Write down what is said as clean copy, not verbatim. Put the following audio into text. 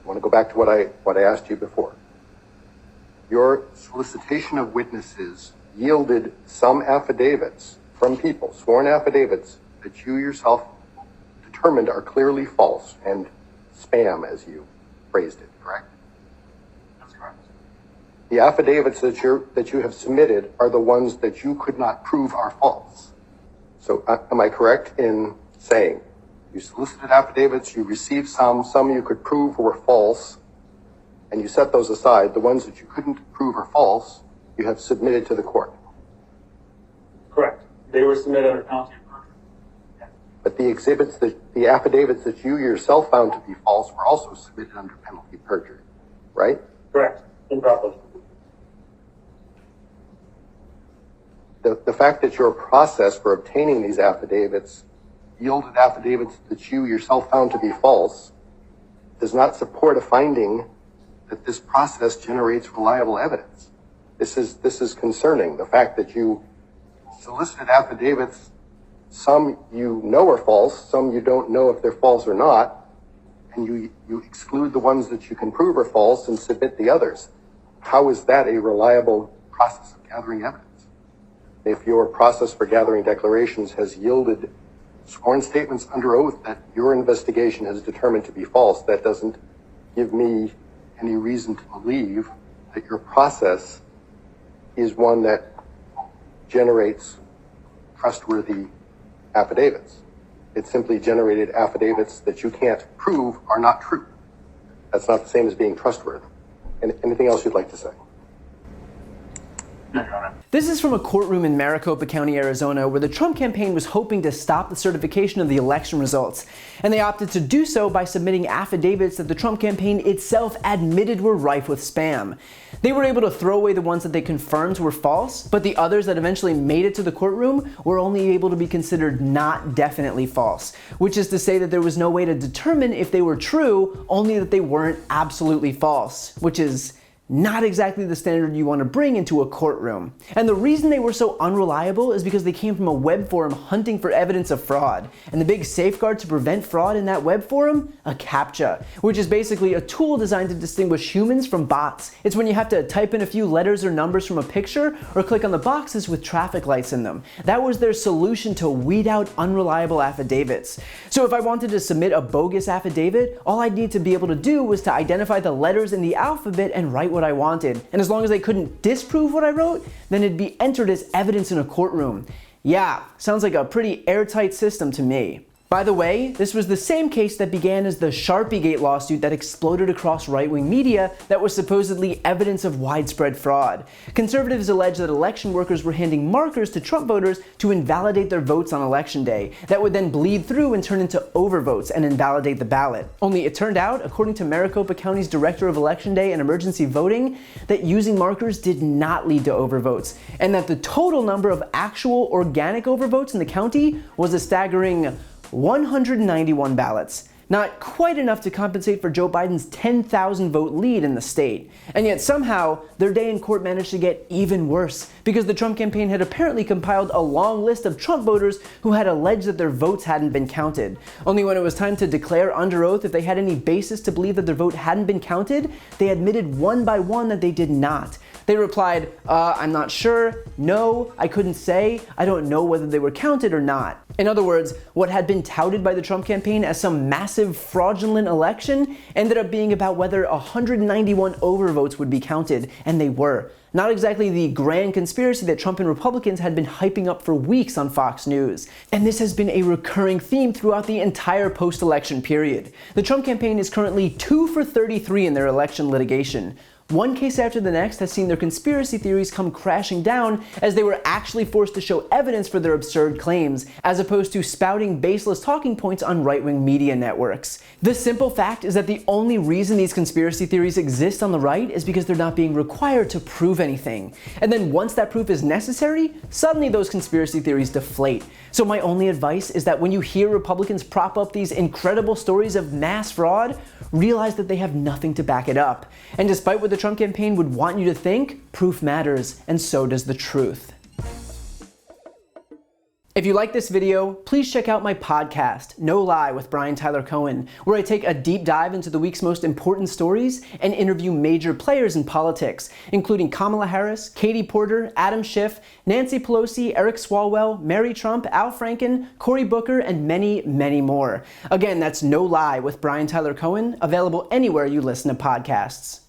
want to go back to what I asked you before. Your solicitation of witnesses yielded some affidavits from people, sworn affidavits, that you yourself determined are clearly false and spam, as you phrased it, correct? That's correct. The affidavits that you have submitted are the ones that you could not prove are false. So am I correct in saying you solicited affidavits, you received some you could prove were false, and you set those aside? The ones that you couldn't prove are false, you have submitted to the court. Correct. They were submitted under penalty of perjury. Yeah. But the affidavits that you yourself found to be false were also submitted under penalty of perjury, right? Correct. Improperly. The fact that your process for obtaining these affidavits yielded affidavits that you yourself found to be false does not support a finding that this process generates reliable evidence. This is concerning. The fact that you solicited affidavits, some you know are false, some you don't know if they're false or not, and you exclude the ones that you can prove are false and submit the others. How is that a reliable process of gathering evidence? If your process for gathering declarations has yielded sworn statements under oath that your investigation has determined to be false, that doesn't give me any reason to believe that your process is one that generates trustworthy affidavits. It simply generated affidavits that you can't prove are not true. That's not the same as being trustworthy. Anything else you'd like to say? No, Your Honor. This is from a courtroom in Maricopa County, Arizona, where the Trump campaign was hoping to stop the certification of the election results. And they opted to do so by submitting affidavits that the Trump campaign itself admitted were rife with spam. They were able to throw away the ones that they confirmed were false, but the others that eventually made it to the courtroom were only able to be considered not definitely false, which is to say that there was no way to determine if they were true, only that they weren't absolutely false, which is not exactly the standard you want to bring into a courtroom. And the reason they were so unreliable is because they came from a web forum hunting for evidence of fraud. And the big safeguard to prevent fraud in that web forum? A CAPTCHA, which is basically a tool designed to distinguish humans from bots. It's when you have to type in a few letters or numbers from a picture or click on the boxes with traffic lights in them. That was their solution to weed out unreliable affidavits. So if I wanted to submit a bogus affidavit, all I'd need to be able to do was to identify the letters in the alphabet and write what I wanted. And as long as they couldn't disprove what I wrote, then it'd be entered as evidence in a courtroom. Yeah, sounds like a pretty airtight system to me. By the way, this was the same case that began as the Sharpiegate lawsuit that exploded across right-wing media that was supposedly evidence of widespread fraud. Conservatives allege that election workers were handing markers to Trump voters to invalidate their votes on election day, that would then bleed through and turn into overvotes and invalidate the ballot. Only it turned out, according to Maricopa County's Director of Election Day and Emergency Voting, that using markers did not lead to overvotes, and that the total number of actual organic overvotes in the county was a staggering 191 ballots. Not quite enough to compensate for Joe Biden's 10,000 vote lead in the state. And yet somehow, their day in court managed to get even worse, because the Trump campaign had apparently compiled a long list of Trump voters who had alleged that their votes hadn't been counted. Only when it was time to declare under oath if they had any basis to believe that their vote hadn't been counted, they admitted one by one that they did not. They replied, I'm not sure, no, I couldn't say, I don't know whether they were counted or not. In other words, what had been touted by the Trump campaign as some massive fraudulent election ended up being about whether 191 overvotes would be counted, and they were. Not exactly the grand conspiracy that Trump and Republicans had been hyping up for weeks on Fox News. And this has been a recurring theme throughout the entire post-election period. The Trump campaign is currently 2 for 33 in their election litigation. One case after the next has seen their conspiracy theories come crashing down as they were actually forced to show evidence for their absurd claims, as opposed to spouting baseless talking points on right-wing media networks. The simple fact is that the only reason these conspiracy theories exist on the right is because they're not being required to prove anything. And then once that proof is necessary, suddenly those conspiracy theories deflate. So my only advice is that when you hear Republicans prop up these incredible stories of mass fraud, realize that they have nothing to back it up. And despite what the Trump campaign would want you to think, proof matters, and so does the truth. If you like this video, please check out my podcast, No Lie with Brian Tyler Cohen, where I take a deep dive into the week's most important stories and interview major players in politics, including Kamala Harris, Katie Porter, Adam Schiff, Nancy Pelosi, Eric Swalwell, Mary Trump, Al Franken, Cory Booker, and many, many more. Again, that's No Lie with Brian Tyler Cohen, available anywhere you listen to podcasts.